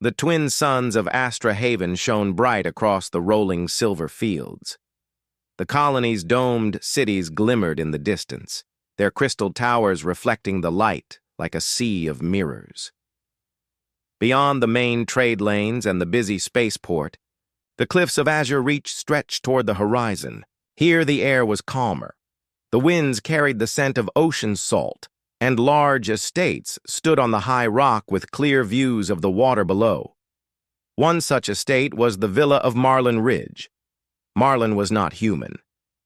The twin suns of Astra Haven shone bright across the rolling silver fields. The colony's domed cities glimmered in the distance, their crystal towers reflecting the light like a sea of mirrors. Beyond the main trade lanes and the busy spaceport, the cliffs of Azure Reach stretched toward the horizon. Here the air was calmer. The winds carried the scent of ocean salt, and large estates stood on the high rock with clear views of the water below. One such estate was the villa of Marlin Ridge. Marlin was not human.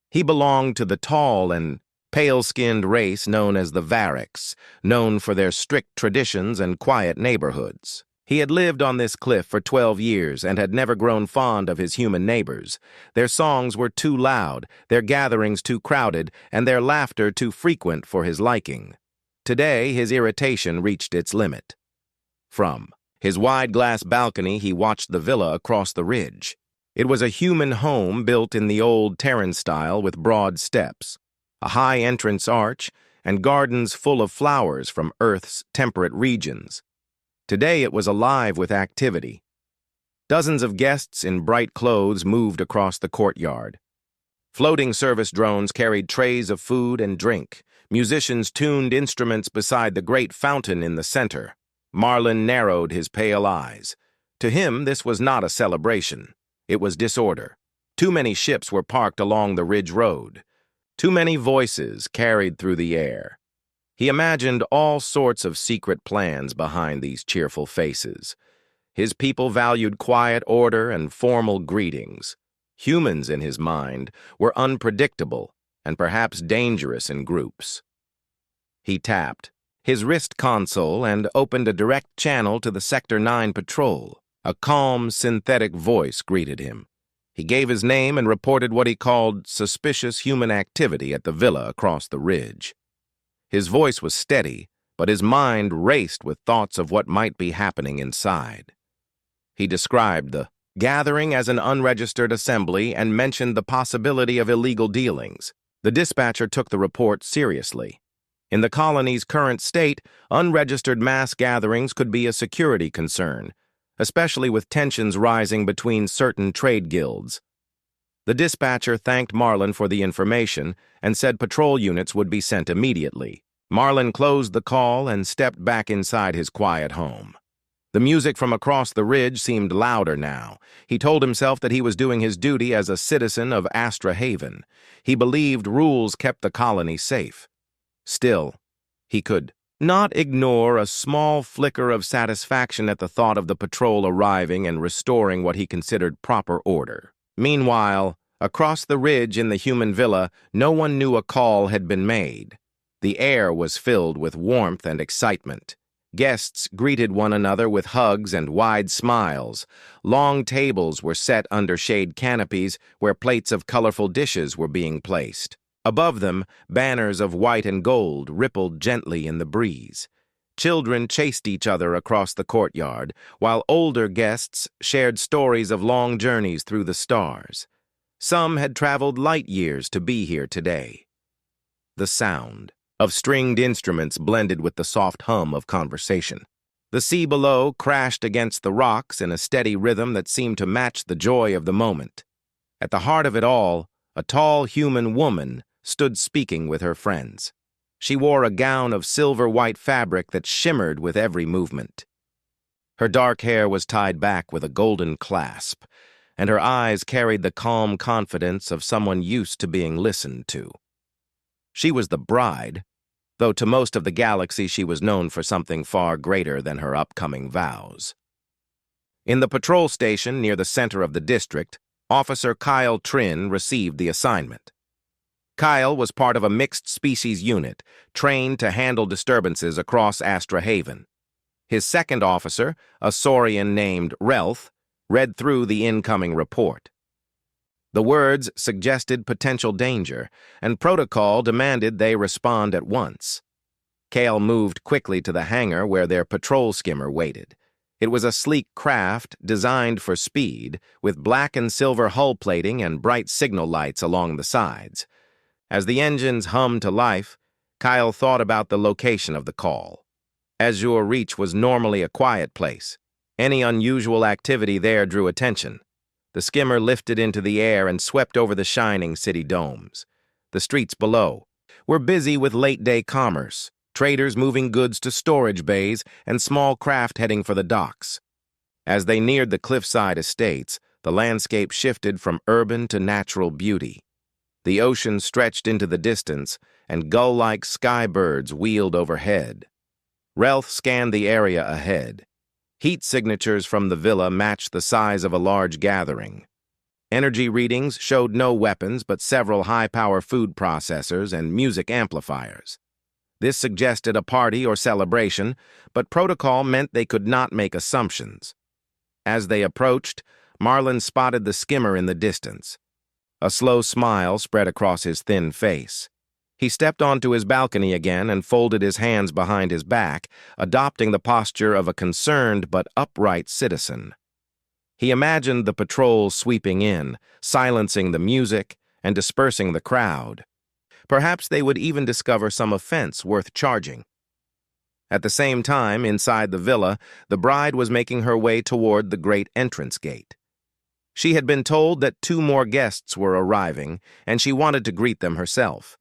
He belonged to the tall and pale-skinned race known as the Variks, known for their strict traditions and quiet neighborhoods. He had lived on this cliff for 12 years and had never grown fond of his human neighbors. Their songs were too loud, their gatherings too crowded, and their laughter too frequent for his liking. Today, his irritation reached its limit. From his wide glass balcony, he watched the villa across the ridge. It was a human home built in the old Terran style with broad steps, a high entrance arch, and gardens full of flowers from Earth's temperate regions. Today it was alive with activity. Dozens of guests in bright clothes moved across the courtyard. Floating service drones carried trays of food and drink. Musicians tuned instruments beside the great fountain in the center. Marlin narrowed his pale eyes. To him, this was not a celebration. It was disorder. Too many ships were parked along the ridge road. Too many voices carried through the air. He imagined all sorts of secret plans behind these cheerful faces. His people valued quiet order and formal greetings. Humans, in his mind, were unpredictable and perhaps dangerous in groups. He tapped his wrist console and opened a direct channel to the Sector 9 patrol. A calm, synthetic voice greeted him. He gave his name and reported what he called suspicious human activity at the villa across the ridge. His voice was steady, but his mind raced with thoughts of what might be happening inside. He described the gathering as an unregistered assembly and mentioned the possibility of illegal dealings. The dispatcher took the report seriously. In the colony's current state, unregistered mass gatherings could be a security concern, especially with tensions rising between certain trade guilds. The dispatcher thanked Marlin for the information and said patrol units would be sent immediately. Marlin closed the call and stepped back inside his quiet home. The music from across the ridge seemed louder now. He told himself that he was doing his duty as a citizen of Astra Haven. He believed rules kept the colony safe. Still, he could not ignore a small flicker of satisfaction at the thought of the patrol arriving and restoring what he considered proper order. Meanwhile, across the ridge in the human villa, no one knew a call had been made. The air was filled with warmth and excitement. Guests greeted one another with hugs and wide smiles. Long tables were set under shade canopies where plates of colorful dishes were being placed. Above them, banners of white and gold rippled gently in the breeze. Children chased each other across the courtyard, while older guests shared stories of long journeys through the stars. Some had traveled light years to be here today. The sound of stringed instruments blended with the soft hum of conversation. The sea below crashed against the rocks in a steady rhythm that seemed to match the joy of the moment. At the heart of it all, a tall human woman stood speaking with her friends. She wore a gown of silver-white fabric that shimmered with every movement. Her dark hair was tied back with a golden clasp, and her eyes carried the calm confidence of someone used to being listened to. She was the bride, though to most of the galaxy she was known for something far greater than her upcoming vows. In the patrol station near the center of the district, Officer Kyle Trin received the assignment. Kyle was part of a mixed-species unit, trained to handle disturbances across Astra Haven. His second officer, a Saurian named Relth, read through the incoming report. The words suggested potential danger, and protocol demanded they respond at once. Kale moved quickly to the hangar where their patrol skimmer waited. It was a sleek craft designed for speed, with black and silver hull plating and bright signal lights along the sides. As the engines hummed to life, Kyle thought about the location of the call. Azure Reach was normally a quiet place. Any unusual activity there drew attention. The skimmer lifted into the air and swept over the shining city domes. The streets below were busy with late-day commerce, traders moving goods to storage bays and small craft heading for the docks. As they neared the cliffside estates, the landscape shifted from urban to natural beauty. The ocean stretched into the distance, and gull-like skybirds wheeled overhead. Relth scanned the area ahead. Heat signatures from the villa matched the size of a large gathering. Energy readings showed no weapons but several high-power food processors and music amplifiers. This suggested a party or celebration, but protocol meant they could not make assumptions. As they approached, Marlin spotted the skimmer in the distance. A slow smile spread across his thin face. He stepped onto his balcony again and folded his hands behind his back, adopting the posture of a concerned but upright citizen. He imagined the patrol sweeping in, silencing the music and dispersing the crowd. Perhaps they would even discover some offense worth charging. At the same time, inside the villa, the bride was making her way toward the great entrance gate. She had been told that 2 more guests were arriving, and she wanted to greet them herself.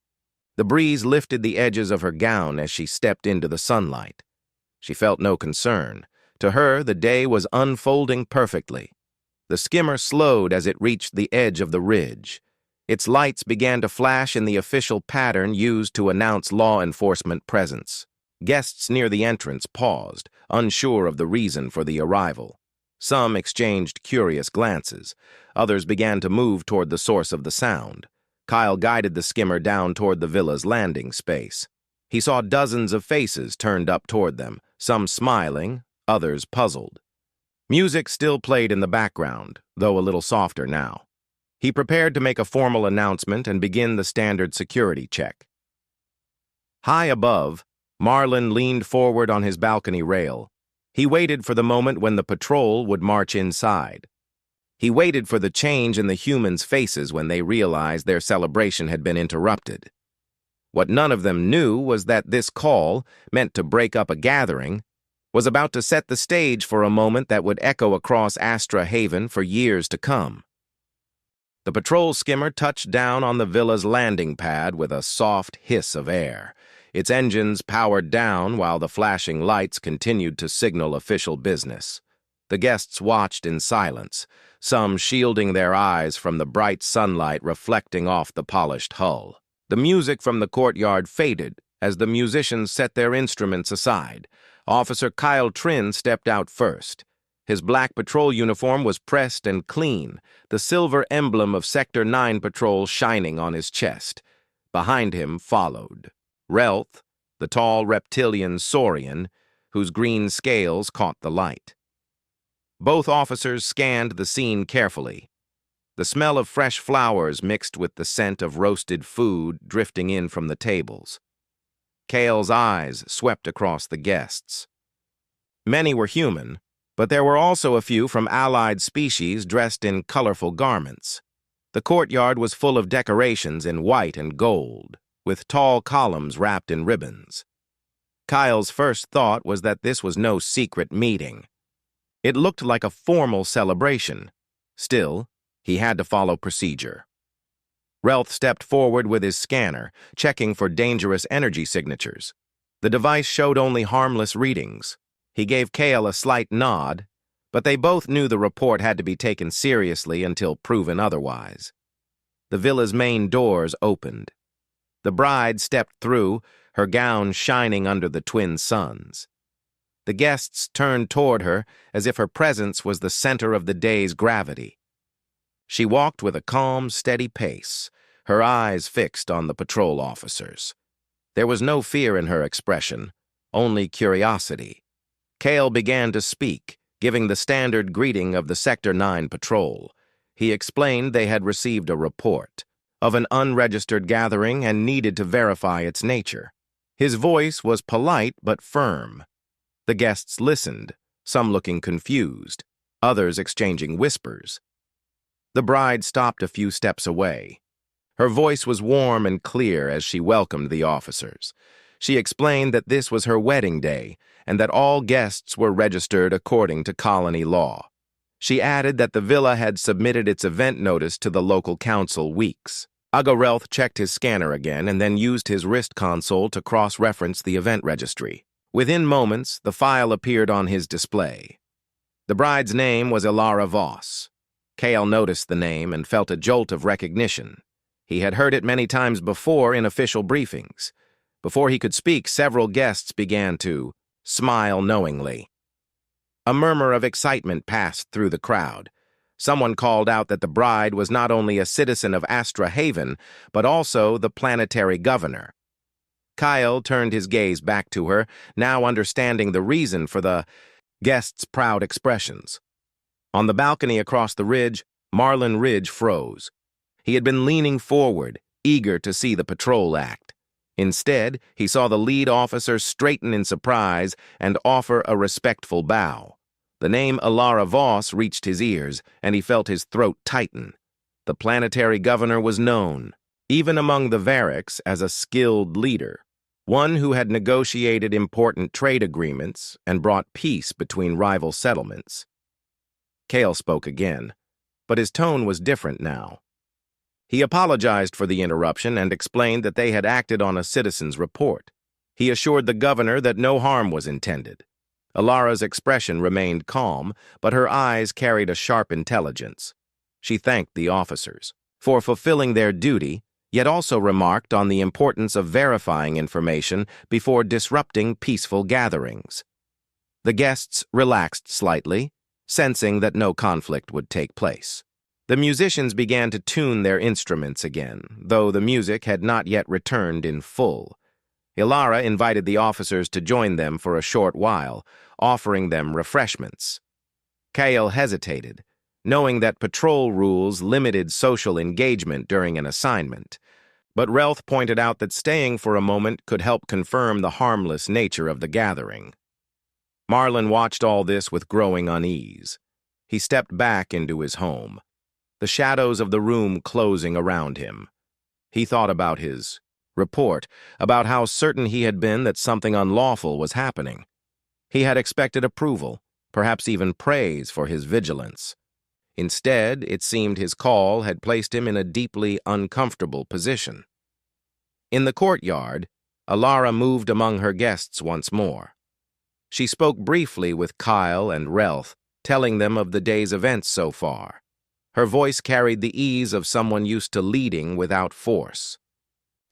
The breeze lifted the edges of her gown as she stepped into the sunlight. She felt no concern. To her, the day was unfolding perfectly. The skimmer slowed as it reached the edge of the ridge. Its lights began to flash in the official pattern used to announce law enforcement presence. Guests near the entrance paused, unsure of the reason for the arrival. Some exchanged curious glances. Others began to move toward the source of the sound. Kyle guided the skimmer down toward the villa's landing space. He saw dozens of faces turned up toward them, some smiling, others puzzled. Music still played in the background, though a little softer now. He prepared to make a formal announcement and begin the standard security check. High above, Marlin leaned forward on his balcony rail. He waited for the moment when the patrol would march inside. He waited for the change in the humans' faces when they realized their celebration had been interrupted. What none of them knew was that this call, meant to break up a gathering, was about to set the stage for a moment that would echo across Astra Haven for years to come. The patrol skimmer touched down on the villa's landing pad with a soft hiss of air. Its engines powered down while the flashing lights continued to signal official business. The guests watched in silence, some shielding their eyes from the bright sunlight reflecting off the polished hull. The music from the courtyard faded as the musicians set their instruments aside. Officer Kyle Trin stepped out first. His black patrol uniform was pressed and clean, the silver emblem of Sector 9 Patrol shining on his chest. Behind him followed Relth, the tall reptilian saurian, whose green scales caught the light. Both officers scanned the scene carefully. The smell of fresh flowers mixed with the scent of roasted food drifting in from the tables. Kale's eyes swept across the guests. Many were human, but there were also a few from allied species dressed in colorful garments. The courtyard was full of decorations in white and gold, with tall columns wrapped in ribbons. Kyle's first thought was that this was no secret meeting. It looked like a formal celebration. Still, he had to follow procedure. Relth stepped forward with his scanner, checking for dangerous energy signatures. The device showed only harmless readings. He gave Kale a slight nod, but they both knew the report had to be taken seriously until proven otherwise. The villa's main doors opened. The bride stepped through, her gown shining under the twin suns. The guests turned toward her as if her presence was the center of the day's gravity. She walked with a calm, steady pace, her eyes fixed on the patrol officers. There was no fear in her expression, only curiosity. Kale began to speak, giving the standard greeting of the Sector 9 patrol. He explained they had received a report of an unregistered gathering and needed to verify its nature. His voice was polite but firm. The guests listened, some looking confused, others exchanging whispers. The bride stopped a few steps away. Her voice was warm and clear as she welcomed the officers. She explained that this was her wedding day and that all guests were registered according to colony law. She added that the villa had submitted its event notice to the local council weeks. Relth checked his scanner again and then used his wrist console to cross-reference the event registry. Within moments, the file appeared on his display. The bride's name was Ilara Voss. Kale noticed the name and felt a jolt of recognition. He had heard it many times before in official briefings. Before he could speak, several guests began to smile knowingly. A murmur of excitement passed through the crowd. Someone called out that the bride was not only a citizen of Astra Haven, but also the planetary governor. Kyle turned his gaze back to her, now understanding the reason for the guests' proud expressions. On the balcony across the ridge, Marlon Ridge froze. He had been leaning forward, eager to see the patrol act. Instead, he saw the lead officer straighten in surprise and offer a respectful bow. The name Ilara Voss reached his ears, and he felt his throat tighten. The planetary governor was known, even among the Variks, as a skilled leader, one who had negotiated important trade agreements and brought peace between rival settlements. Kale spoke again, but his tone was different now. He apologized for the interruption and explained that they had acted on a citizen's report. He assured the governor that no harm was intended. Ilara's expression remained calm, but her eyes carried a sharp intelligence. She thanked the officers for fulfilling their duty, yet also remarked on the importance of verifying information before disrupting peaceful gatherings. The guests relaxed slightly, sensing that no conflict would take place. The musicians began to tune their instruments again, though the music had not yet returned in full. Ilara invited the officers to join them for a short while, offering them refreshments. Kale hesitated, knowing that patrol rules limited social engagement during an assignment, but Relth pointed out that staying for a moment could help confirm the harmless nature of the gathering. Marlon watched all this with growing unease. He stepped back into his home, the shadows of the room closing around him. He thought about his report, about how certain he had been that something unlawful was happening. He had expected approval, perhaps even praise for his vigilance. Instead, it seemed his call had placed him in a deeply uncomfortable position. In the courtyard, Ilara moved among her guests once more. She spoke briefly with Kyle and Relth, telling them of the day's events so far. Her voice carried the ease of someone used to leading without force.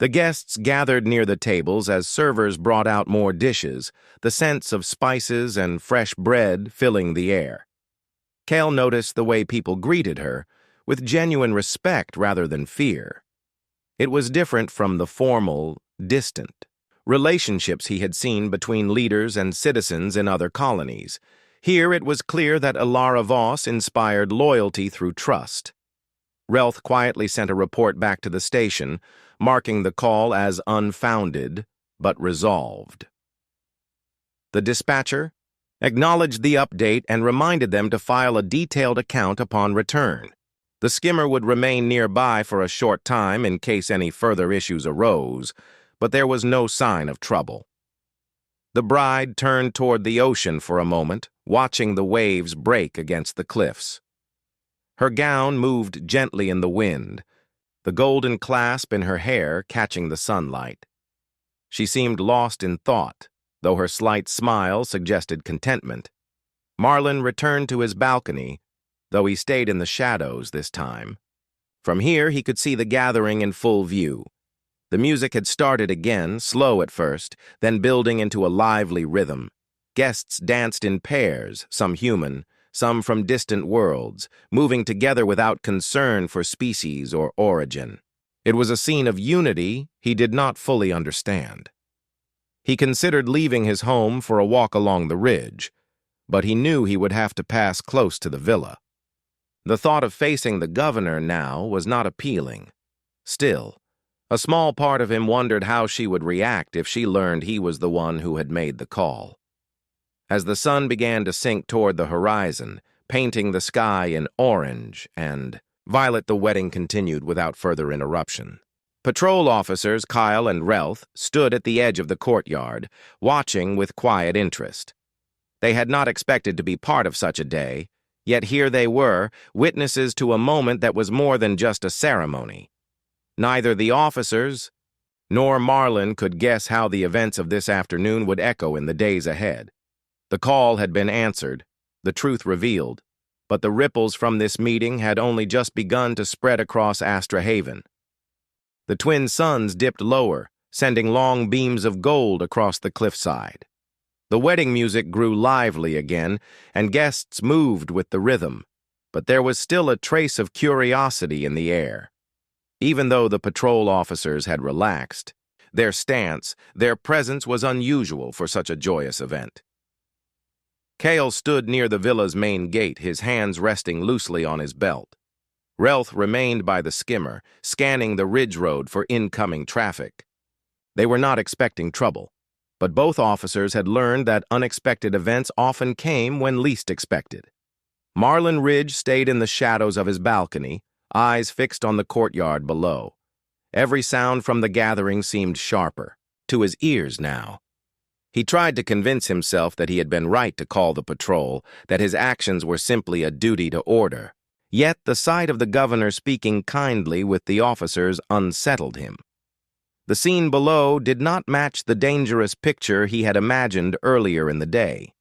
The guests gathered near the tables as servers brought out more dishes, the scents of spices and fresh bread filling the air. Kale noticed the way people greeted her, with genuine respect rather than fear. It was different from the formal, distant relationships he had seen between leaders and citizens in other colonies. Here it was clear that Ilara Voss inspired loyalty through trust. Relth quietly sent a report back to the station, marking the call as unfounded but resolved. The dispatcher acknowledged the update and reminded them to file a detailed account upon return. The skimmer would remain nearby for a short time in case any further issues arose, but there was no sign of trouble. The bride turned toward the ocean for a moment, watching the waves break against the cliffs. Her gown moved gently in the wind, the golden clasp in her hair catching the sunlight. She seemed lost in thought, though her slight smile suggested contentment. Marlon returned to his balcony, though he stayed in the shadows this time. From here he could see the gathering in full view. The music had started again, slow at first, then building into a lively rhythm. Guests danced in pairs, some human, some from distant worlds, moving together without concern for species or origin. It was a scene of unity he did not fully understand. He considered leaving his home for a walk along the ridge, but he knew he would have to pass close to the villa. The thought of facing the governor now was not appealing. Still, a small part of him wondered how she would react if she learned he was the one who had made the call. As the sun began to sink toward the horizon, painting the sky in orange and violet, the wedding continued without further interruption. Patrol officers Kyle and Relth stood at the edge of the courtyard, watching with quiet interest. They had not expected to be part of such a day, yet here they were, witnesses to a moment that was more than just a ceremony. Neither the officers nor Marlon could guess how the events of this afternoon would echo in the days ahead. The call had been answered, the truth revealed, but the ripples from this meeting had only just begun to spread across Astra Haven. The twin suns dipped lower, sending long beams of gold across the cliffside. The wedding music grew lively again, and guests moved with the rhythm, but there was still a trace of curiosity in the air. Even though the patrol officers had relaxed, their stance, their presence was unusual for such a joyous event. Kale stood near the villa's main gate, his hands resting loosely on his belt. Relth remained by the skimmer, scanning the ridge road for incoming traffic. They were not expecting trouble, but both officers had learned that unexpected events often came when least expected. Marlon Ridge stayed in the shadows of his balcony, eyes fixed on the courtyard below. Every sound from the gathering seemed sharper, to his ears now. He tried to convince himself that he had been right to call the patrol, that his actions were simply a duty to order. Yet the sight of the governor speaking kindly with the officers unsettled him. The scene below did not match the dangerous picture he had imagined earlier in the day.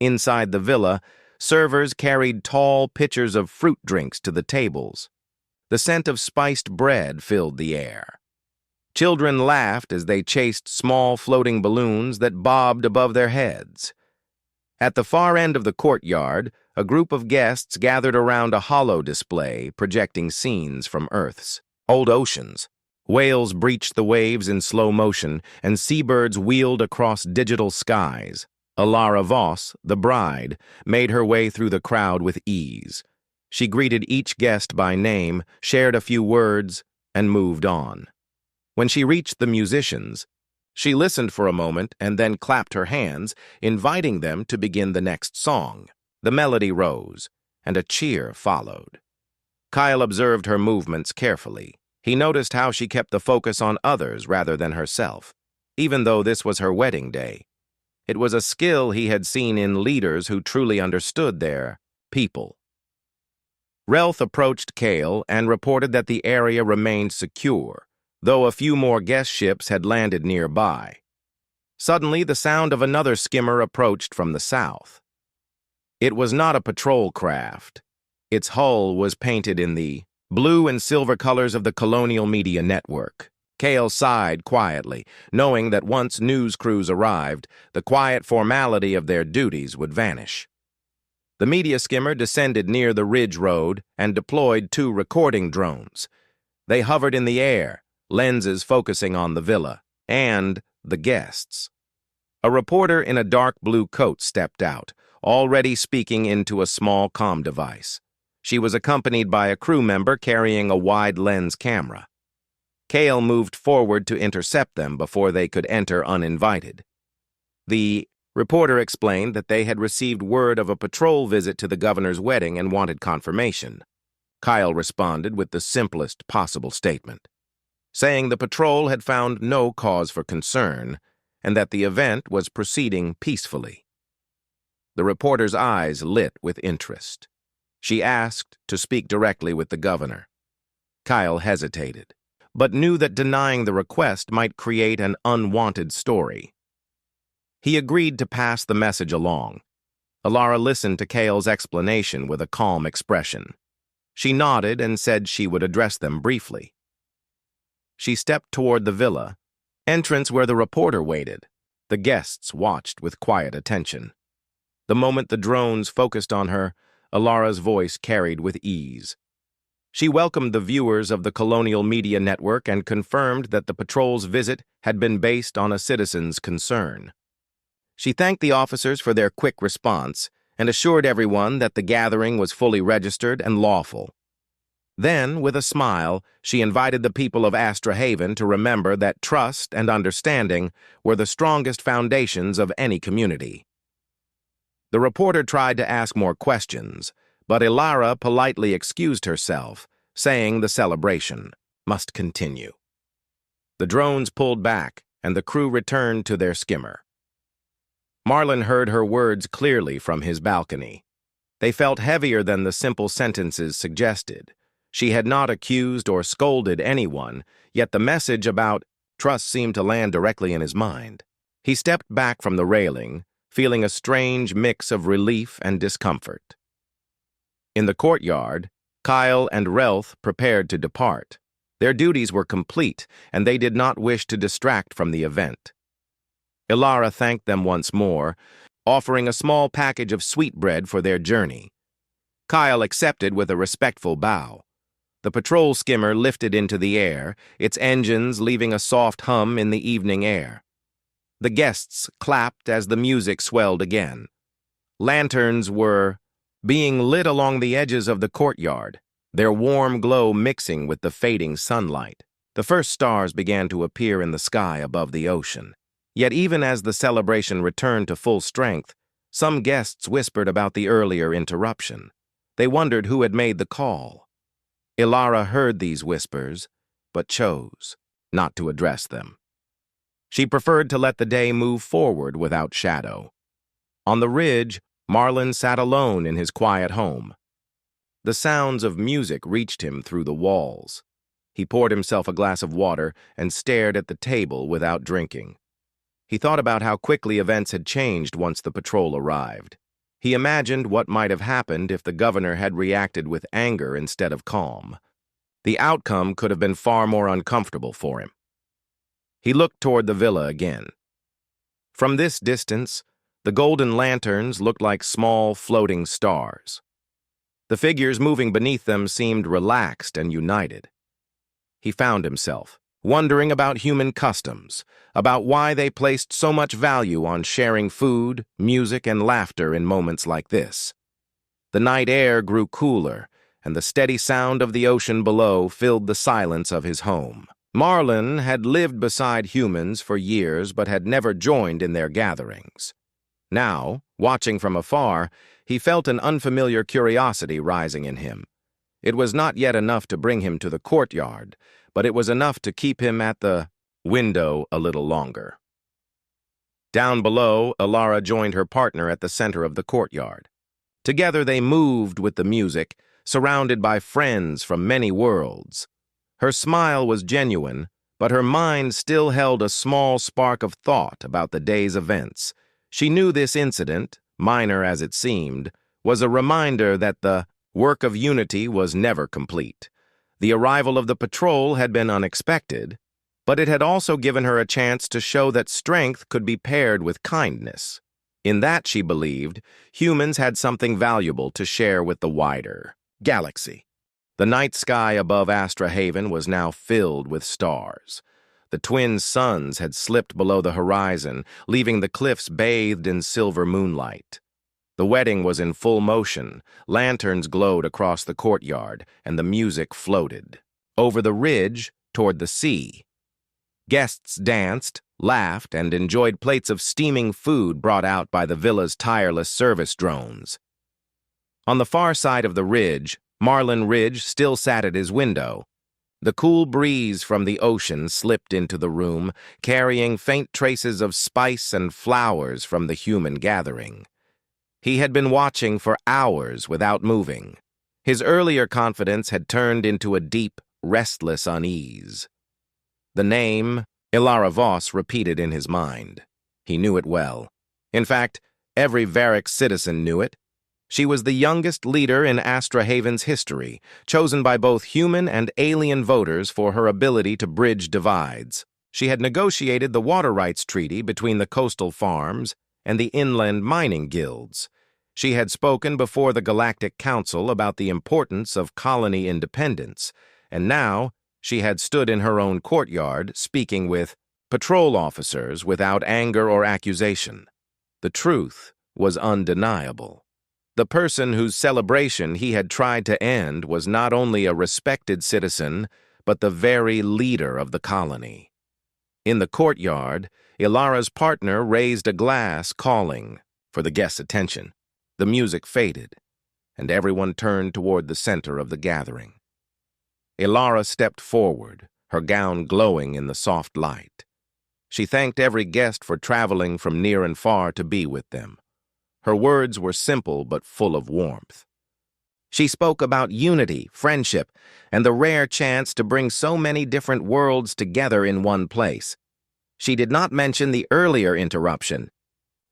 Inside the villa, servers carried tall pitchers of fruit drinks to the tables. The scent of spiced bread filled the air. Children laughed as they chased small floating balloons that bobbed above their heads. At the far end of the courtyard, a group of guests gathered around a holo display projecting scenes from Earth's old oceans. Whales breached the waves in slow motion, and seabirds wheeled across digital skies. Alara Voss, the bride, made her way through the crowd with ease. She greeted each guest by name, shared a few words, and moved on. When she reached the musicians, she listened for a moment and then clapped her hands, inviting them to begin the next song. The melody rose, and a cheer followed. Kyle observed her movements carefully. He noticed how she kept the focus on others rather than herself, even though this was her wedding day. It was a skill he had seen in leaders who truly understood their people. Relth approached Kale and reported that the area remained secure, though a few more guest ships had landed nearby. Suddenly, the sound of another skimmer approached from the south. It was not a patrol craft. Its hull was painted in the blue and silver colors of the Colonial Media Network. Kale sighed quietly, knowing that once news crews arrived, the quiet formality of their duties would vanish. The media skimmer descended near the ridge road and deployed 2 recording drones. They hovered in the air, lenses focusing on the villa and the guests. A reporter in a dark blue coat stepped out, already speaking into a small comm device. She was accompanied by a crew member carrying a wide-lens camera. Kale moved forward to intercept them before they could enter uninvited. The reporter explained that they had received word of a patrol visit to the governor's wedding and wanted confirmation. Kyle responded with the simplest possible statement, saying the patrol had found no cause for concern and that the event was proceeding peacefully. The reporter's eyes lit with interest. She asked to speak directly with the governor. Kyle hesitated, but knew that denying the request might create an unwanted story. He agreed to pass the message along. Alara listened to Kale's explanation with a calm expression. She nodded and said she would address them briefly. She stepped toward the villa, entrance where the reporter waited. The guests watched with quiet attention. The moment the drones focused on her, Alara's voice carried with ease. She welcomed the viewers of the Colonial Media Network and confirmed that the patrol's visit had been based on a citizen's concern. She thanked the officers for their quick response and assured everyone that the gathering was fully registered and lawful. Then, with a smile, she invited the people of Astra Haven to remember that trust and understanding were the strongest foundations of any community. The reporter tried to ask more questions, but Alara politely excused herself, saying the celebration must continue. The drones pulled back, and the crew returned to their skimmer. Marlin heard her words clearly from his balcony. They felt heavier than the simple sentences suggested. She had not accused or scolded anyone, yet the message about trust seemed to land directly in his mind. He stepped back from the railing, feeling a strange mix of relief and discomfort. In the courtyard, Kyle and Relth prepared to depart. Their duties were complete, and they did not wish to distract from the event. Ilara thanked them once more, offering a small package of sweetbread for their journey. Kyle accepted with a respectful bow. The patrol skimmer lifted into the air, its engines leaving a soft hum in the evening air. The guests clapped as the music swelled again. Lanterns were being lit along the edges of the courtyard, their warm glow mixing with the fading sunlight. The first stars began to appear in the sky above the ocean. Yet even as the celebration returned to full strength, some guests whispered about the earlier interruption. They wondered who had made the call. Ilara heard these whispers, but chose not to address them. She preferred to let the day move forward without shadow. On the ridge, Marlin sat alone in his quiet home. The sounds of music reached him through the walls. He poured himself a glass of water and stared at the table without drinking. He thought about how quickly events had changed once the patrol arrived. He imagined what might have happened if the governor had reacted with anger instead of calm. The outcome could have been far more uncomfortable for him. He looked toward the villa again. From this distance, the golden lanterns looked like small floating stars. The figures moving beneath them seemed relaxed and united. He found himself wondering about human customs, about why they placed so much value on sharing food, music, and laughter in moments like this. The night air grew cooler, and the steady sound of the ocean below filled the silence of his home. Marlin had lived beside humans for years but had never joined in their gatherings. Now, watching from afar, he felt an unfamiliar curiosity rising in him. It was not yet enough to bring him to the courtyard, but it was enough to keep him at the window a little longer. Down below, Ilara joined her partner at the center of the courtyard. Together they moved with the music, surrounded by friends from many worlds. Her smile was genuine, but her mind still held a small spark of thought about the day's events. She knew this incident, minor as it seemed, was a reminder that the work of unity was never complete. The arrival of the patrol had been unexpected, but it had also given her a chance to show that strength could be paired with kindness. In that, she believed, humans had something valuable to share with the wider galaxy. The night sky above Astra Haven was now filled with stars. The twin suns had slipped below the horizon, leaving the cliffs bathed in silver moonlight. The wedding was in full motion, lanterns glowed across the courtyard, and the music floated. Over the ridge, toward the sea, guests danced, laughed, and enjoyed plates of steaming food brought out by the villa's tireless service drones. On the far side of the ridge, Marlin Ridge still sat at his window. The cool breeze from the ocean slipped into the room, carrying faint traces of spice and flowers from the human gathering. He had been watching for hours without moving. His earlier confidence had turned into a deep, restless unease. The name, Ilara Voss, repeated in his mind. He knew it well. In fact, every Varric citizen knew it. She was the youngest leader in Astra Haven's history, chosen by both human and alien voters for her ability to bridge divides. She had negotiated the water rights treaty between the coastal farms and the inland mining guilds. She had spoken before the Galactic Council about the importance of colony independence, and now she had stood in her own courtyard speaking with patrol officers without anger or accusation. The truth was undeniable. The person whose celebration he had tried to end was not only a respected citizen, but the very leader of the colony. In the courtyard, Ilara's partner raised a glass, calling for the guests' attention. The music faded, and everyone turned toward the center of the gathering. Ilara stepped forward, her gown glowing in the soft light. She thanked every guest for traveling from near and far to be with them. Her words were simple but full of warmth. She spoke about unity, friendship, and the rare chance to bring so many different worlds together in one place. She did not mention the earlier interruption.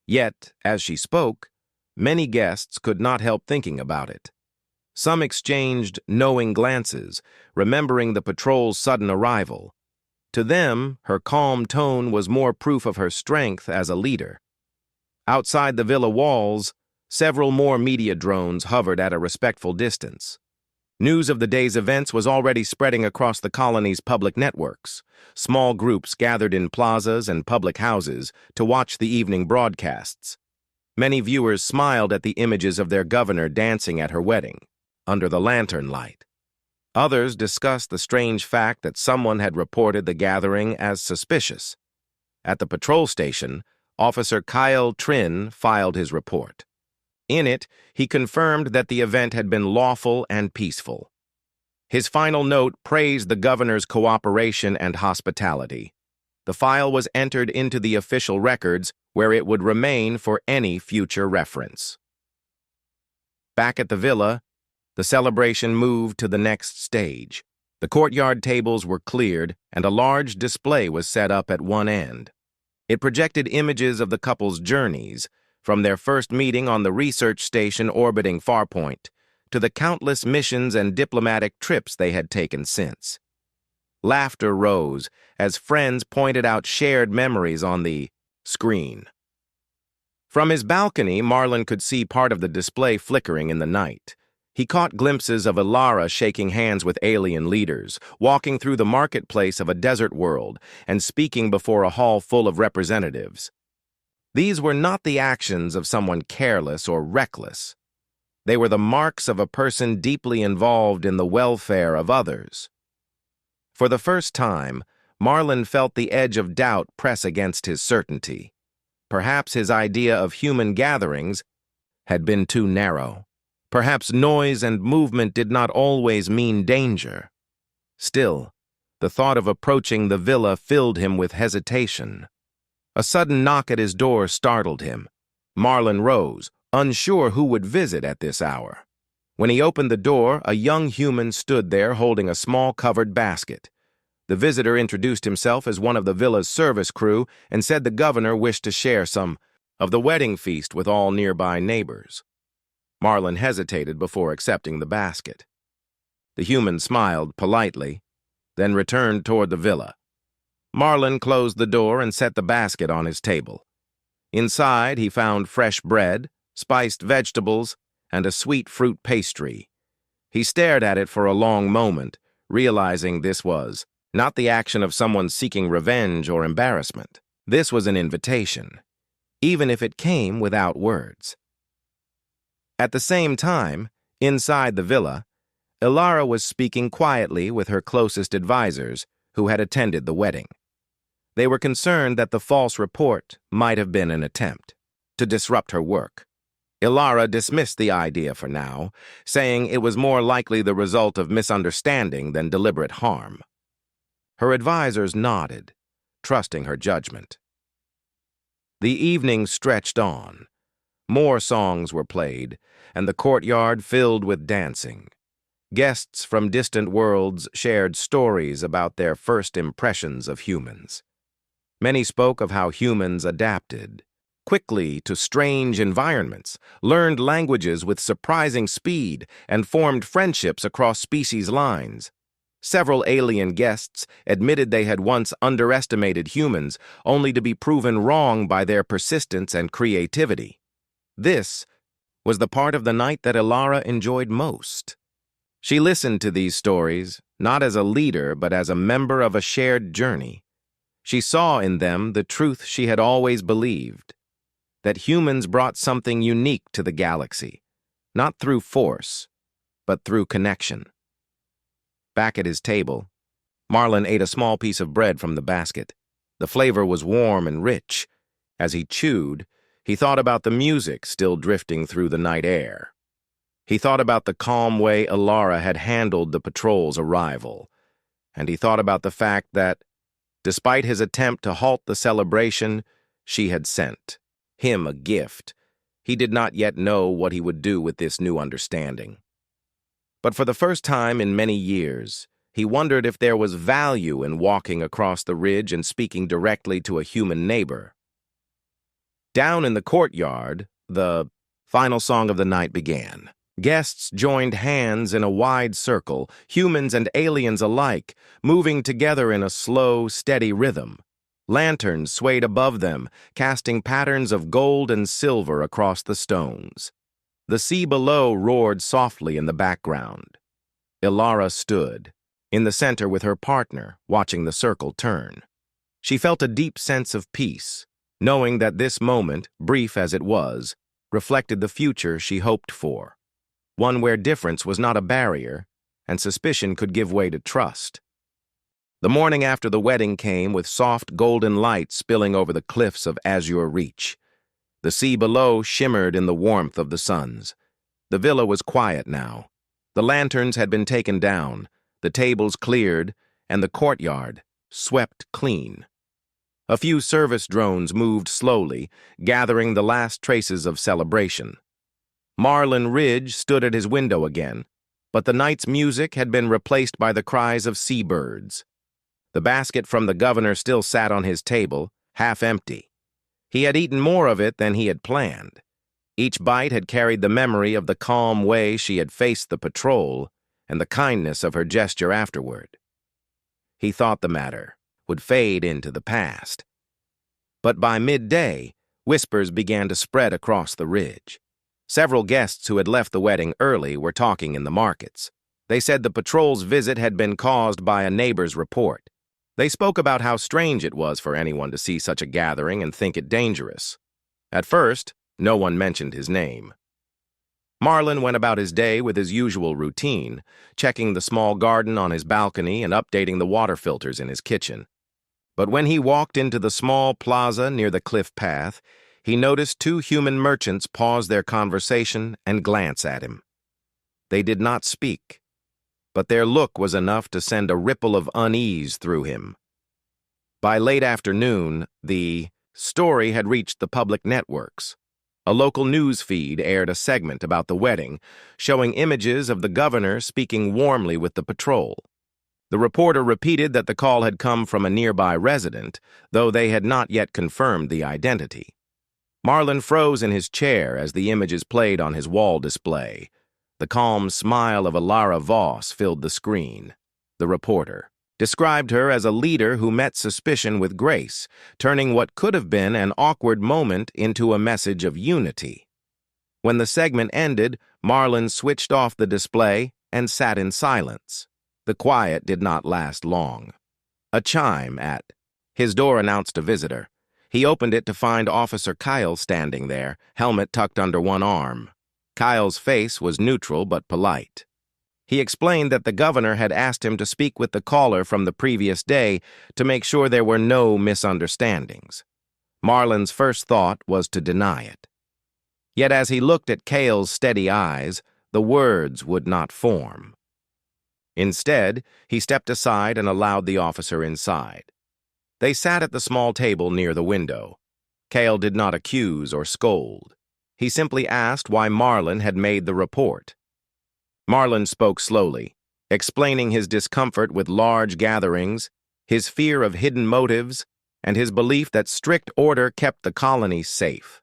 Yet, as she spoke, many guests could not help thinking about it. Some exchanged knowing glances, remembering the patrol's sudden arrival. To them, her calm tone was more proof of her strength as a leader. Outside the villa walls, several more media drones hovered at a respectful distance. News of the day's events was already spreading across the colony's public networks. Small groups gathered in plazas and public houses to watch the evening broadcasts. Many viewers smiled at the images of their governor dancing at her wedding, under the lantern light. Others discussed the strange fact that someone had reported the gathering as suspicious. At the patrol station, Officer Kyle Trin filed his report. In it, he confirmed that the event had been lawful and peaceful. His final note praised the governor's cooperation and hospitality. The file was entered into the official records, where it would remain for any future reference. Back at the villa, the celebration moved to the next stage. The courtyard tables were cleared, and a large display was set up at one end. It projected images of the couple's journeys, from their first meeting on the research station orbiting Farpoint, to the countless missions and diplomatic trips they had taken since. Laughter rose as friends pointed out shared memories on the screen. From his balcony, Marlon could see part of the display flickering in the night. He caught glimpses of Ilara shaking hands with alien leaders, walking through the marketplace of a desert world, and speaking before a hall full of representatives. These were not the actions of someone careless or reckless. They were the marks of a person deeply involved in the welfare of others. For the first time, Marlon felt the edge of doubt press against his certainty. Perhaps his idea of human gatherings had been too narrow. Perhaps noise and movement did not always mean danger. Still, the thought of approaching the villa filled him with hesitation. A sudden knock at his door startled him. Marlon rose, unsure who would visit at this hour. When he opened the door, a young human stood there holding a small covered basket. The visitor introduced himself as one of the villa's service crew and said the governor wished to share some of the wedding feast with all nearby neighbors. Marlon hesitated before accepting the basket. The human smiled politely, then returned toward the villa. Marlon closed the door and set the basket on his table. Inside, he found fresh bread, spiced vegetables, and a sweet fruit pastry. He stared at it for a long moment, realizing this was not the action of someone seeking revenge or embarrassment. This was an invitation, even if it came without words. At the same time, inside the villa, Ilara was speaking quietly with her closest advisors who had attended the wedding. They were concerned that the false report might have been an attempt to disrupt her work. Ilara dismissed the idea for now, saying it was more likely the result of misunderstanding than deliberate harm. Her advisors nodded, trusting her judgment. The evening stretched on. More songs were played, and the courtyard filled with dancing. Guests from distant worlds shared stories about their first impressions of humans. Many spoke of how humans adapted quickly to strange environments, learned languages with surprising speed, and formed friendships across species lines. Several alien guests admitted they had once underestimated humans, only to be proven wrong by their persistence and creativity. This was the part of the night that Ilara enjoyed most. She listened to these stories, not as a leader, but as a member of a shared journey. She saw in them the truth she had always believed, that humans brought something unique to the galaxy, not through force, but through connection. Back at his table, Marlon ate a small piece of bread from the basket. The flavor was warm and rich. As he chewed, he thought about the music still drifting through the night air. He thought about the calm way Ilara had handled the patrol's arrival. and he thought about the fact that, despite his attempt to halt the celebration, she had sent him a gift. He did not yet know what he would do with this new understanding. But for the first time in many years, he wondered if there was value in walking across the ridge and speaking directly to a human neighbor. Down in the courtyard, the final song of the night began. Guests joined hands in a wide circle, humans and aliens alike, moving together in a slow, steady rhythm. Lanterns swayed above them, casting patterns of gold and silver across the stones. The sea below roared softly in the background. Ilara stood in the center with her partner, watching the circle turn. She felt a deep sense of peace, knowing that this moment, brief as it was, reflected the future she hoped for, one where difference was not a barrier and suspicion could give way to trust. The morning after the wedding came with soft golden light spilling over the cliffs of Azure Reach. The sea below shimmered in the warmth of the suns. The villa was quiet now. The lanterns had been taken down, the tables cleared, and the courtyard swept clean. A few service drones moved slowly, gathering the last traces of celebration. Marlin Ridge stood at his window again, but the night's music had been replaced by the cries of seabirds. The basket from the governor still sat on his table, half empty. He had eaten more of it than he had planned. Each bite had carried the memory of the calm way she had faced the patrol and the kindness of her gesture afterward. He thought the matter would fade into the past. But by midday, whispers began to spread across the ridge. Several guests who had left the wedding early were talking in the markets. They said the patrol's visit had been caused by a neighbor's report. They spoke about how strange it was for anyone to see such a gathering and think it dangerous. At first, no one mentioned his name. Marlin went about his day with his usual routine, checking the small garden on his balcony and updating the water filters in his kitchen. But when he walked into the small plaza near the cliff path, he noticed two human merchants pause their conversation and glance at him. They did not speak, but their look was enough to send a ripple of unease through him. By late afternoon, the story had reached the public networks. A local news feed aired a segment about the wedding, showing images of the governor speaking warmly with the patrol. The reporter repeated that the call had come from a nearby resident, though they had not yet confirmed the identity. Marlin froze in his chair as the images played on his wall display. The calm smile of Ilara Voss filled the screen. The reporter described her as a leader who met suspicion with grace, turning what could have been an awkward moment into a message of unity. When the segment ended, Marlin switched off the display and sat in silence. The quiet did not last long. A chime at his door announced a visitor. He opened it to find Officer Kyle standing there, helmet tucked under one arm. Kyle's face was neutral but polite. He explained that the governor had asked him to speak with the caller from the previous day to make sure there were no misunderstandings. Marlin's first thought was to deny it. Yet as he looked at Kyle's steady eyes, the words would not form. Instead, he stepped aside and allowed the officer inside. They sat at the small table near the window. Kyle did not accuse or scold. He simply asked why Marlin had made the report. Marlin spoke slowly, explaining his discomfort with large gatherings, his fear of hidden motives, and his belief that strict order kept the colony safe.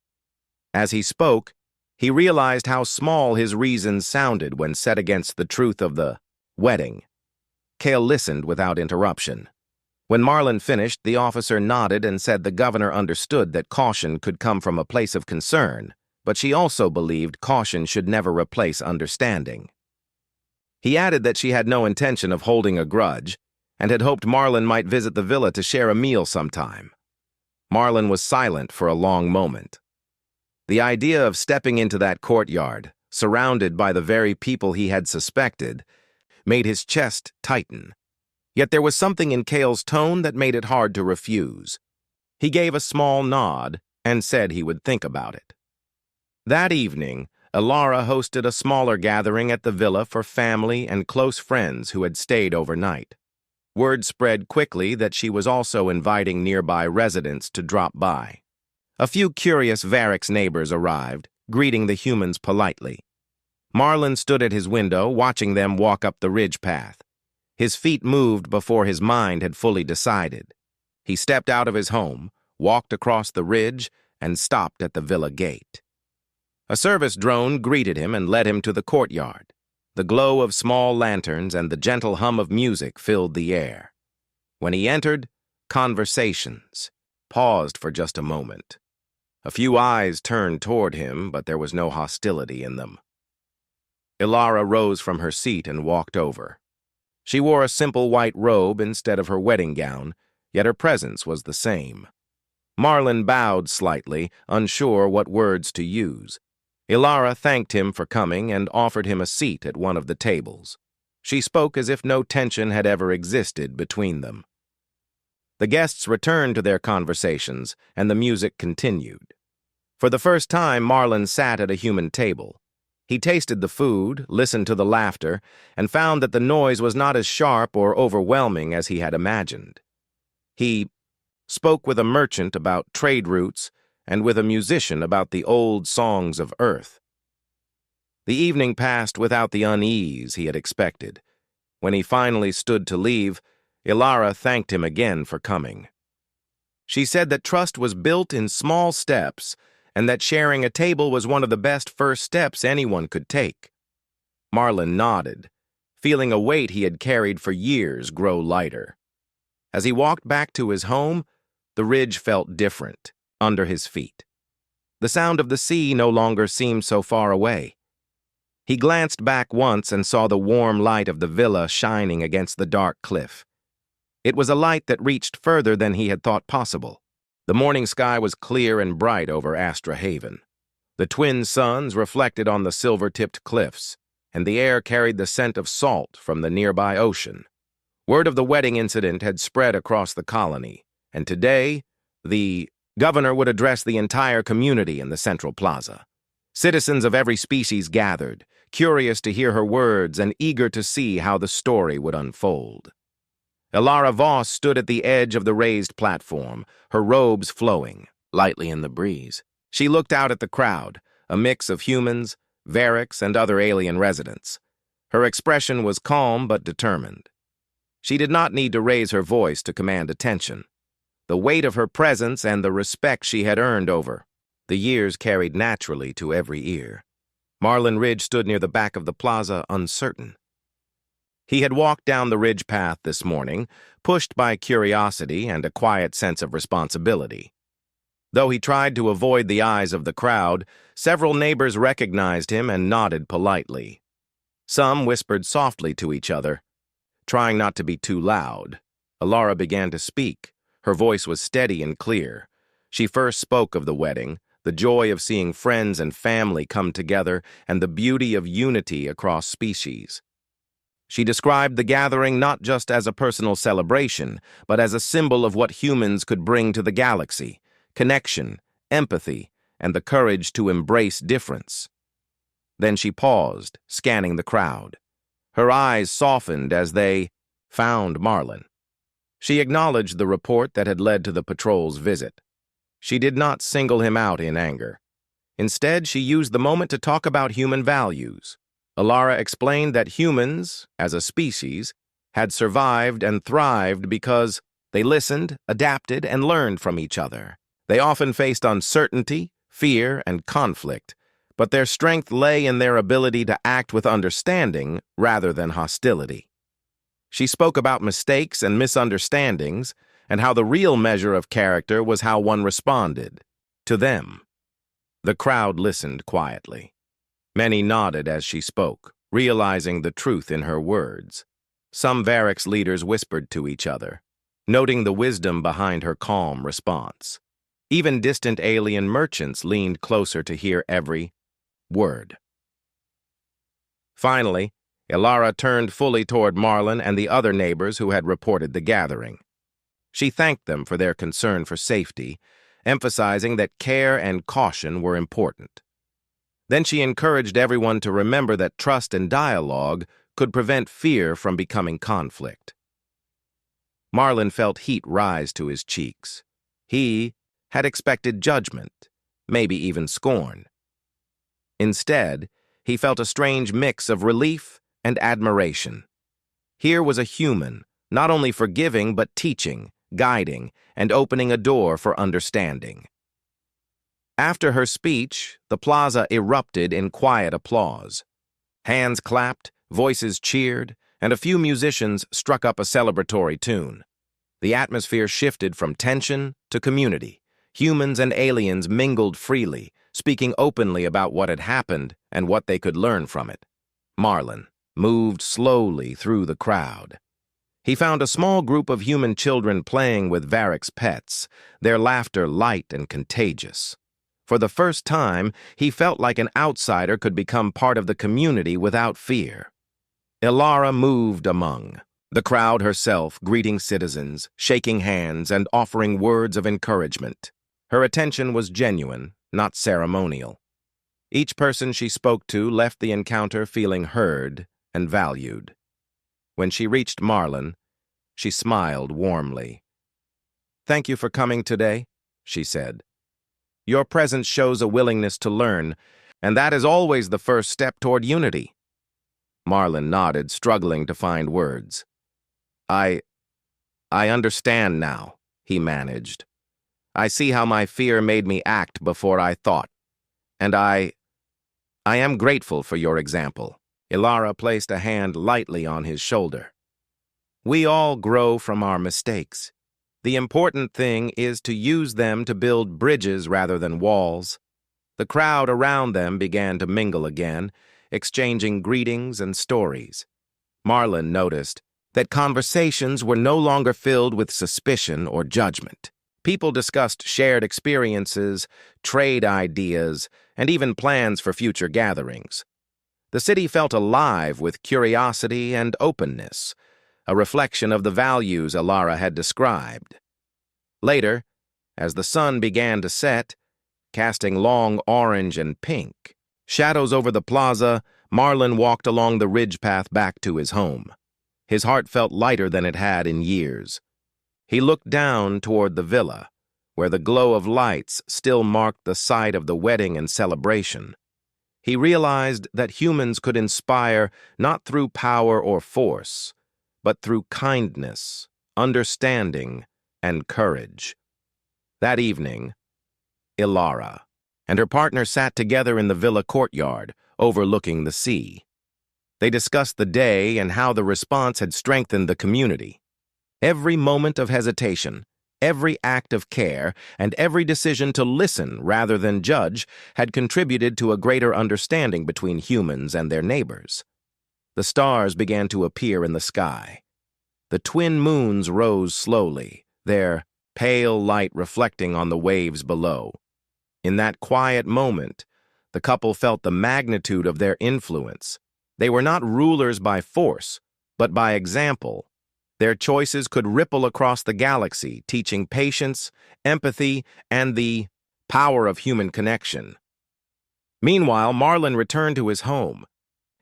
As he spoke, he realized how small his reasons sounded when set against the truth of the wedding. Kyle listened without interruption. When Marlin finished, the officer nodded and said the governor understood that caution could come from a place of concern, but she also believed caution should never replace understanding. He added that she had no intention of holding a grudge and had hoped Marlin might visit the villa to share a meal sometime. Marlin was silent for a long moment. The idea of stepping into that courtyard, surrounded by the very people he had suspected, made his chest tighten. Yet there was something in Kyle's tone that made it hard to refuse. He gave a small nod and said he would think about it. That evening, Ilara hosted a smaller gathering at the villa for family and close friends who had stayed overnight. Word spread quickly that she was also inviting nearby residents to drop by. A few curious Varrics neighbors arrived, greeting the humans politely. Marlin stood at his window, watching them walk up the ridge path. His feet moved before his mind had fully decided. He stepped out of his home, walked across the ridge, and stopped at the villa gate. A service drone greeted him and led him to the courtyard. The glow of small lanterns and the gentle hum of music filled the air. When he entered, conversations paused for just a moment. A few eyes turned toward him, but there was no hostility in them. Ilara rose from her seat and walked over. She wore a simple white robe instead of her wedding gown, yet her presence was the same. Marlin bowed slightly, unsure what words to use. Ilara thanked him for coming and offered him a seat at one of the tables. She spoke as if no tension had ever existed between them. The guests returned to their conversations, and the music continued. For the first time, Marlin sat at a human table. He tasted the food, listened to the laughter, and found that the noise was not as sharp or overwhelming as he had imagined. He spoke with a merchant about trade routes and with a musician about the old songs of Earth. The evening passed without the unease he had expected. When he finally stood to leave, Ilara thanked him again for coming. She said that trust was built in small steps and that sharing a table was one of the best first steps anyone could take. Marlin nodded, feeling a weight he had carried for years grow lighter. As he walked back to his home, the ridge felt different under his feet. The sound of the sea no longer seemed so far away. He glanced back once and saw the warm light of the villa shining against the dark cliff. It was a light that reached further than he had thought possible. The morning sky was clear and bright over Astra Haven. The twin suns reflected on the silver-tipped cliffs, and the air carried the scent of salt from the nearby ocean. Word of the wedding incident had spread across the colony, and today, the governor would address the entire community in the central plaza. Citizens of every species gathered, curious to hear her words and eager to see how the story would unfold. Ilara Voss stood at the edge of the raised platform, her robes flowing lightly in the breeze. She looked out at the crowd, a mix of humans, Varrics, and other alien residents. Her expression was calm but determined. She did not need to raise her voice to command attention. The weight of her presence and the respect she had earned over the years carried naturally to every ear. Marlin Ridge stood near the back of the plaza, uncertain. He had walked down the ridge path this morning, pushed by curiosity and a quiet sense of responsibility. Though he tried to avoid the eyes of the crowd, several neighbors recognized him and nodded politely. Some whispered softly to each other. Trying not to be too loud, Ilara began to speak. Her voice was steady and clear. She first spoke of the wedding, the joy of seeing friends and family come together, and the beauty of unity across species. She described the gathering not just as a personal celebration, but as a symbol of what humans could bring to the galaxy: connection, empathy, and the courage to embrace difference. Then she paused, scanning the crowd. Her eyes softened as they found Marlin. She acknowledged the report that had led to the patrol's visit. She did not single him out in anger. Instead, she used the moment to talk about human values. Ilara explained that humans, as a species, had survived and thrived because they listened, adapted, and learned from each other. They often faced uncertainty, fear, and conflict, but their strength lay in their ability to act with understanding rather than hostility. She spoke about mistakes and misunderstandings and how the real measure of character was how one responded to them. The crowd listened quietly. Many nodded as she spoke, realizing the truth in her words. Some Varrics leaders whispered to each other, noting the wisdom behind her calm response. Even distant alien merchants leaned closer to hear every word. Finally, Ilara turned fully toward Marlin and the other neighbors who had reported the gathering. She thanked them for their concern for safety, emphasizing that care and caution were important. Then she encouraged everyone to remember that trust and dialogue could prevent fear from becoming conflict. Marlon felt heat rise to his cheeks. He had expected judgment, maybe even scorn. Instead, he felt a strange mix of relief and admiration. Here was a human, not only forgiving but teaching, guiding, and opening a door for understanding. After her speech, the plaza erupted in quiet applause. Hands clapped, voices cheered, and a few musicians struck up a celebratory tune. The atmosphere shifted from tension to community. Humans and aliens mingled freely, speaking openly about what had happened and what they could learn from it. Marlon moved slowly through the crowd. He found a small group of human children playing with Varric's pets, their laughter light and contagious. For the first time, he felt like an outsider could become part of the community without fear. Ilara moved among the crowd herself, greeting citizens, shaking hands, and offering words of encouragement. Her attention was genuine, not ceremonial. Each person she spoke to left the encounter feeling heard and valued. When she reached Marlon, she smiled warmly. "Thank you for coming today," she said. "Your presence shows a willingness to learn, and that is always the first step toward unity." Marlon nodded, struggling to find words. I understand now," he managed. "I see how my fear made me act before I thought. And I am grateful for your example." Ilara placed a hand lightly on his shoulder. "We all grow from our mistakes. The important thing is to use them to build bridges rather than walls." The crowd around them began to mingle again, exchanging greetings and stories. Marlon noticed that conversations were no longer filled with suspicion or judgment. People discussed shared experiences, trade ideas, and even plans for future gatherings. The city felt alive with curiosity and openness, a reflection of the values Ilara had described. Later, as the sun began to set, casting long orange and pink shadows over the plaza, Marlon walked along the ridge path back to his home. His heart felt lighter than it had in years. He looked down toward the villa, where the glow of lights still marked the site of the wedding and celebration. He realized that humans could inspire not through power or force, but through kindness, understanding, and courage. That evening, Ilara and her partner sat together in the villa courtyard, overlooking the sea. They discussed the day and how the response had strengthened the community. Every moment of hesitation, every act of care, and every decision to listen rather than judge had contributed to a greater understanding between humans and their neighbors. The stars began to appear in the sky. The twin moons rose slowly, their pale light reflecting on the waves below. In that quiet moment, the couple felt the magnitude of their influence. They were not rulers by force, but by example. Their choices could ripple across the galaxy, teaching patience, empathy, and the power of human connection. Meanwhile, Marlon returned to his home.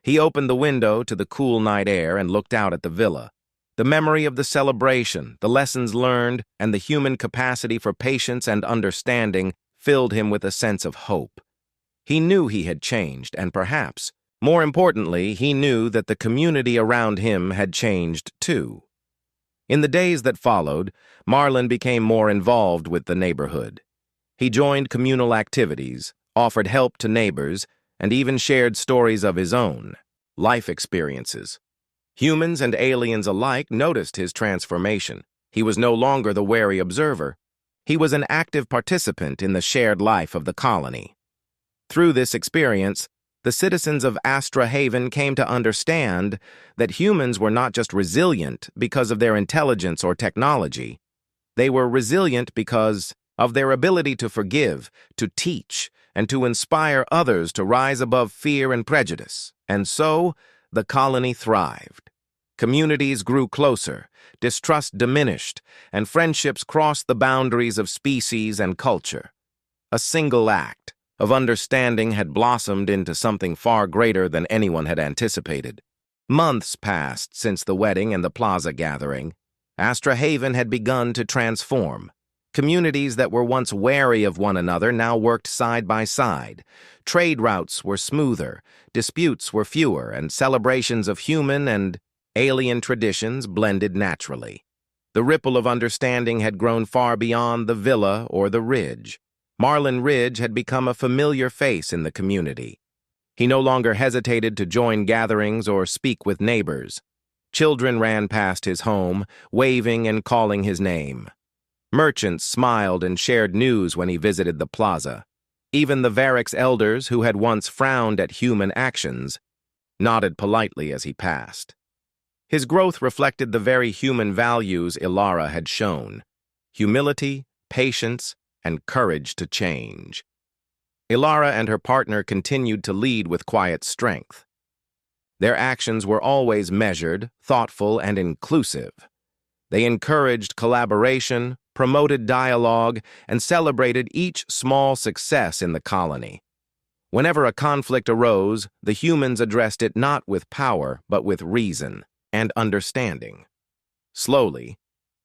He opened the window to the cool night air and looked out at the villa. The memory of the celebration, the lessons learned, and the human capacity for patience and understanding filled him with a sense of hope. He knew he had changed, and perhaps, more importantly, he knew that the community around him had changed too. In the days that followed, Marlon became more involved with the neighborhood. He joined communal activities, offered help to neighbors, and even shared stories of his own life experiences. Humans and aliens alike noticed his transformation. He was no longer the wary observer. He was an active participant in the shared life of the colony. Through this experience, the citizens of Astra Haven came to understand that humans were not just resilient because of their intelligence or technology. They were resilient because of their ability to forgive, to teach, and to inspire others to rise above fear and prejudice. And so, the colony thrived. Communities grew closer, distrust diminished, and friendships crossed the boundaries of species and culture. A single act of understanding had blossomed into something far greater than anyone had anticipated. Months passed since the wedding and the plaza gathering, Astra Haven had begun to transform. Communities that were once wary of one another now worked side by side. Trade routes were smoother, disputes were fewer, and celebrations of human and alien traditions blended naturally. The ripple of understanding had grown far beyond the villa or the ridge. Marlon Ridge had become a familiar face in the community. He no longer hesitated to join gatherings or speak with neighbors. Children ran past his home, waving and calling his name. Merchants smiled and shared news when he visited the plaza. Even the Varrick's elders, who had once frowned at human actions, nodded politely as he passed. His growth reflected the very human values Ilara had shown: humility, patience, and courage to change. Ilara and her partner continued to lead with quiet strength. Their actions were always measured, thoughtful, and inclusive. They encouraged collaboration, promoted dialogue, and celebrated each small success in the colony. Whenever a conflict arose, the humans addressed it not with power, but with reason and understanding. Slowly,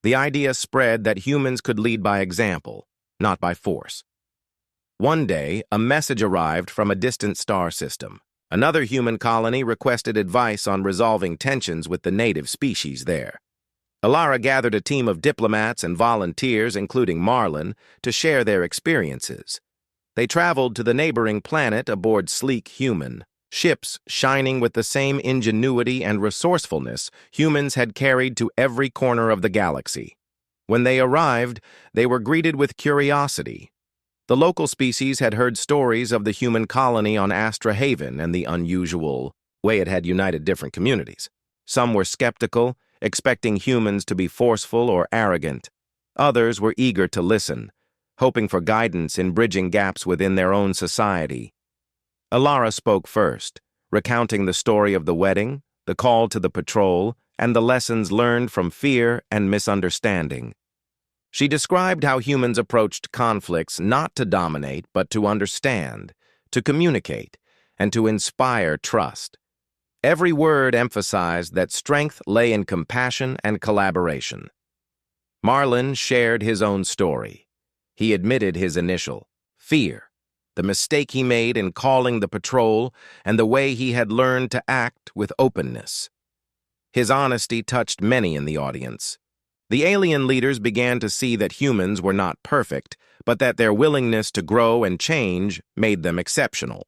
the idea spread that humans could lead by example, not by force. One day, a message arrived from a distant star system. Another human colony requested advice on resolving tensions with the native species there. Ilara gathered a team of diplomats and volunteers, including Marlon, to share their experiences. They traveled to the neighboring planet aboard sleek human ships, shining with the same ingenuity and resourcefulness humans had carried to every corner of the galaxy. When they arrived, they were greeted with curiosity. The local species had heard stories of the human colony on Astra Haven and the unusual way it had united different communities. Some were skeptical, expecting humans to be forceful or arrogant. Others were eager to listen, hoping for guidance in bridging gaps within their own society. Ilara spoke first, recounting the story of the wedding, the call to the patrol, and the lessons learned from fear and misunderstanding. She described how humans approached conflicts not to dominate, but to understand, to communicate, and to inspire trust. Every word emphasized that strength lay in compassion and collaboration. Marlon shared his own story. He admitted his initial fear, the mistake he made in calling the patrol, and the way he had learned to act with openness. His honesty touched many in the audience. The alien leaders began to see that humans were not perfect, but that their willingness to grow and change made them exceptional.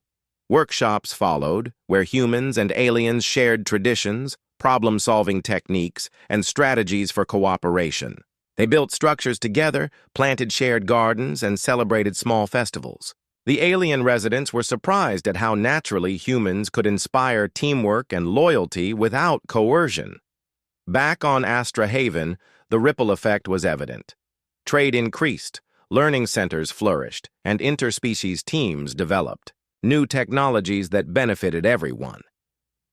Workshops followed, where humans and aliens shared traditions, problem-solving techniques, and strategies for cooperation. They built structures together, planted shared gardens, and celebrated small festivals. The alien residents were surprised at how naturally humans could inspire teamwork and loyalty without coercion. Back on Astra Haven, the ripple effect was evident. Trade increased, learning centers flourished, and interspecies teams developed. New technologies that benefited everyone.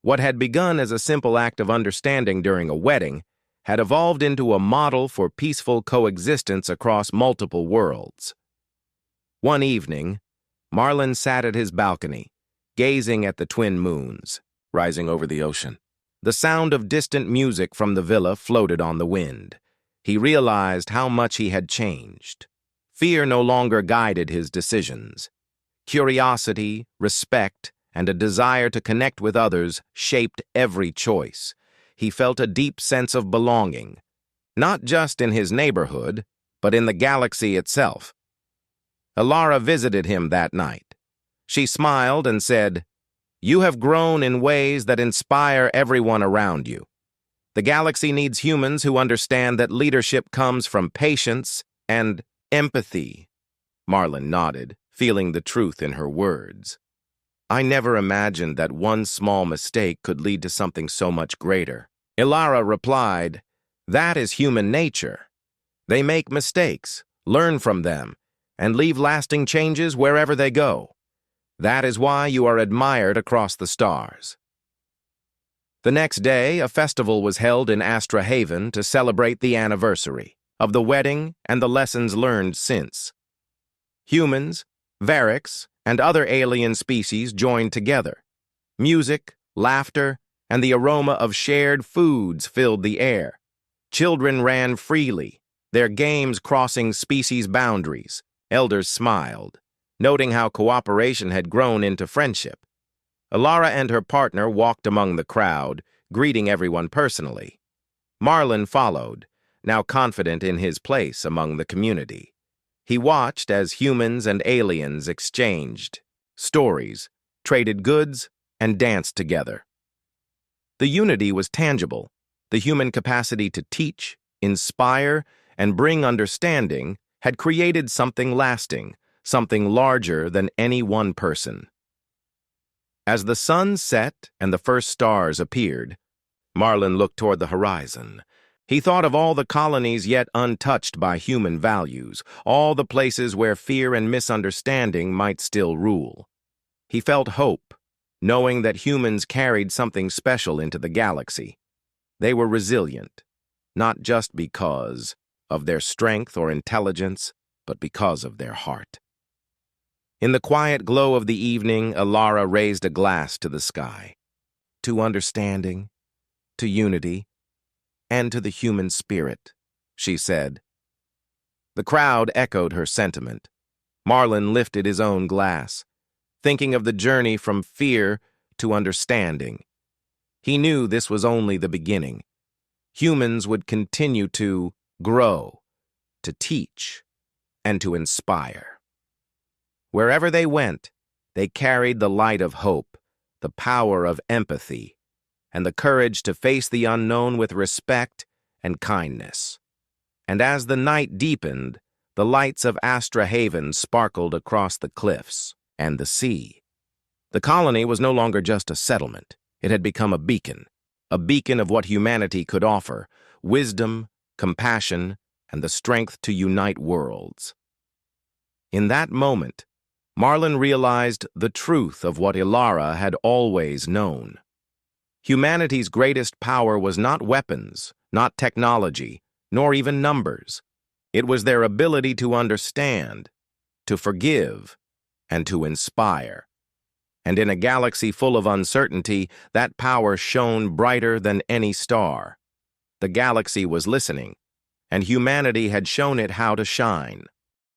What had begun as a simple act of understanding during a wedding had evolved into a model for peaceful coexistence across multiple worlds. One evening, Marlon sat at his balcony, gazing at the twin moons rising over the ocean. The sound of distant music from the villa floated on the wind. He realized how much he had changed. Fear no longer guided his decisions. Curiosity, respect, and a desire to connect with others shaped every choice. He felt a deep sense of belonging, not just in his neighborhood, but in the galaxy itself. Ilara visited him that night. She smiled and said, "You have grown in ways that inspire everyone around you. The galaxy needs humans who understand that leadership comes from patience and empathy." Marlon nodded, feeling the truth in her words. "I never imagined that one small mistake could lead to something so much greater." Ilara replied, "That is human nature. They make mistakes, learn from them, and leave lasting changes wherever they go. That is why you are admired across the stars." The next day, a festival was held in Astra Haven to celebrate the anniversary of the wedding and the lessons learned since. Humans, Varrics, and other alien species joined together. Music, laughter, and the aroma of shared foods filled the air. Children ran freely, their games crossing species boundaries. Elders smiled, noting how cooperation had grown into friendship. Alara and her partner walked among the crowd, greeting everyone personally. Marlon followed, now confident in his place among the community. He watched as humans and aliens exchanged stories, traded goods, and danced together. The unity was tangible. The human capacity to teach, inspire, and bring understanding had created something lasting, something larger than any one person. As the sun set and the first stars appeared, Marlon looked toward the horizon. He thought of all the colonies yet untouched by human values, all the places where fear and misunderstanding might still rule. He felt hope, knowing that humans carried something special into the galaxy. They were resilient, not just because of their strength or intelligence, but because of their heart. In the quiet glow of the evening, Alara raised a glass to the sky, to understanding, to unity, and to the human spirit, she said. The crowd echoed her sentiment. Marlon lifted his own glass, thinking of the journey from fear to understanding. He knew this was only the beginning. Humans would continue to grow, to teach, and to inspire. Wherever they went, they carried the light of hope, the power of empathy, and the courage to face the unknown with respect and kindness. And as the night deepened, the lights of Astra Haven sparkled across the cliffs and the sea. The colony was no longer just a settlement. It had become a beacon of what humanity could offer: wisdom, compassion, and the strength to unite worlds. In that moment, Marlon realized the truth of what Alara had always known. Humanity's greatest power was not weapons, not technology, nor even numbers. It was their ability to understand, to forgive, and to inspire. And in a galaxy full of uncertainty, that power shone brighter than any star. The galaxy was listening, and humanity had shown it how to shine.